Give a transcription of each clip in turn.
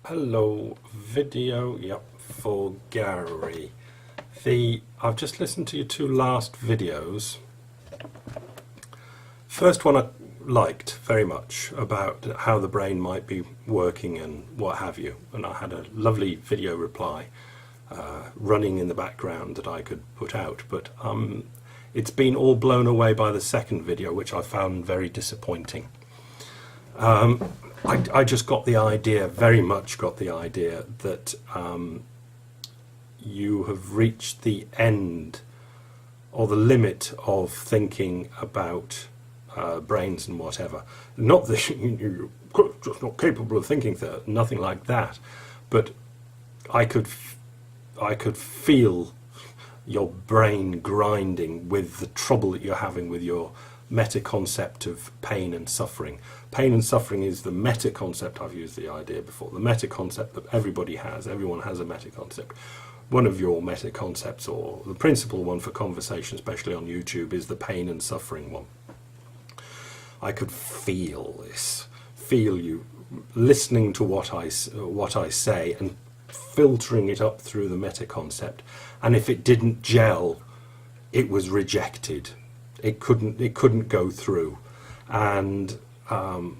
Hello, video, for Gary. I've just listened to your two last videos. First one I liked very much, about how the brain might be working and what have you, and I had a lovely video reply running in the background that I could put out, but it's been all blown away by the second video, which I found very disappointing. I just got the idea, very much got the idea, that you have reached the end or the limit of thinking about brains and whatever. Not that you're just not capable of thinking that, nothing like that, but I could feel your brain grinding with the trouble that you're having with your meta-concept of pain and suffering. Pain and suffering is the meta-concept. I've used the idea before. The meta-concept that everybody has. Everyone has a meta-concept. One of your meta-concepts, or the principal one for conversation, especially on YouTube, is the pain and suffering one. I could feel this. Feel you listening to what I say and filtering it up through the meta-concept. And if it didn't gel, it was rejected. It couldn't go through. And well,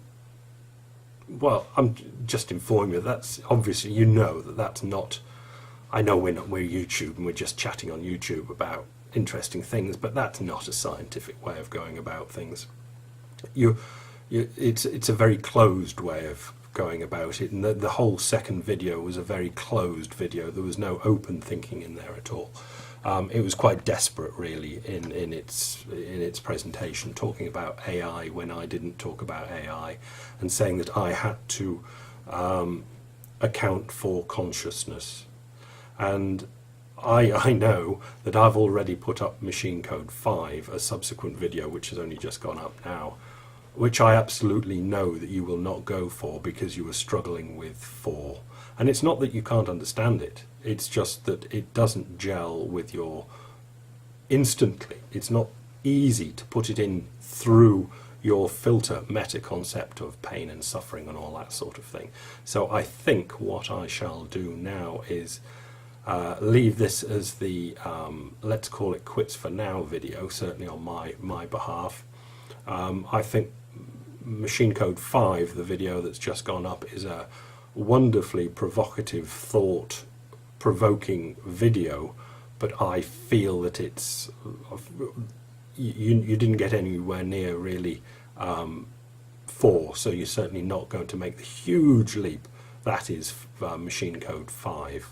I'm just informing you, that's obviously, you know, that's not, I know we're YouTube and we're just chatting on YouTube about interesting things, but that's not a scientific way of going about things. It's a very closed way of going about it, and the whole second video was a very closed video. There was no open thinking in there at all. It was quite desperate, really, in its presentation, talking about AI when I didn't talk about AI, and saying that I had to account for consciousness. And I know that I've already put up machinecode6end, a subsequent video which has only just gone up now, which I absolutely know that you will not go for because you were struggling with 4. And it's not that you can't understand it, it's just that it doesn't gel with your instantly. It's not easy to put it in through your filter meta-concept of pain and suffering and all that sort of thing. So I think what I shall do now is leave this as the let's call it quits for now video, certainly on my behalf. I think machinecode6end, the video that's just gone up, is a wonderfully provocative, thought-provoking video, but I feel that it's you didn't get anywhere near really 4, so you're certainly not going to make the huge leap that is machinecode6end.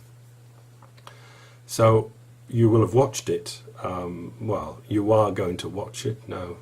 So you will have watched it. Well, you are going to watch it. No,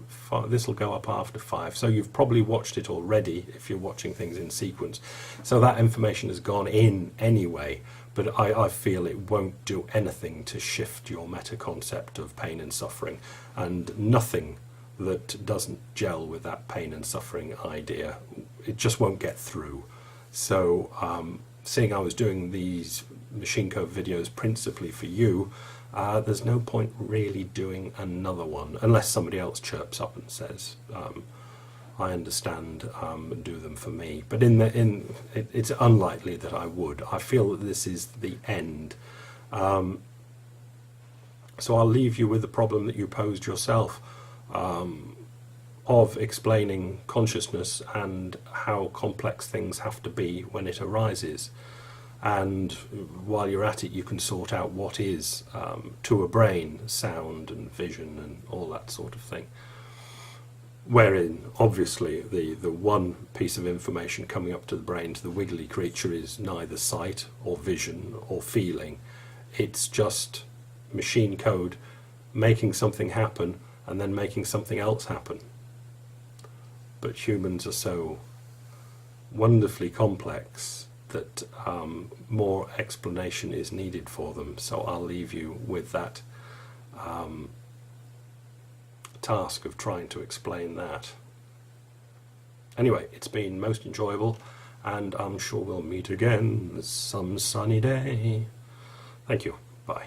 this will go up after 5. So you've probably watched it already if you're watching things in sequence. So that information has gone in anyway, but I feel it won't do anything to shift your meta-concept of pain and suffering, and nothing that doesn't gel with that pain and suffering idea, it just won't get through. So seeing I was doing these machinecode videos principally for you, there's no point really doing another one unless somebody else chirps up and says I understand, and do them for me. But it's unlikely that I would. I feel that this is the end. So I'll leave you with the problem that you posed yourself, of explaining consciousness and how complex things have to be when it arises. And while you're at it, you can sort out what is, to a brain, sound and vision and all that sort of thing. Wherein, obviously, the one piece of information coming up to the brain, to the wiggly creature, is neither sight or vision or feeling. It's just machine code making something happen and then making something else happen. But humans are so wonderfully complex that more explanation is needed for them. So I'll leave you with that task of trying to explain that. Anyway, it's been most enjoyable, and I'm sure we'll meet again some sunny day. Thank you. Bye.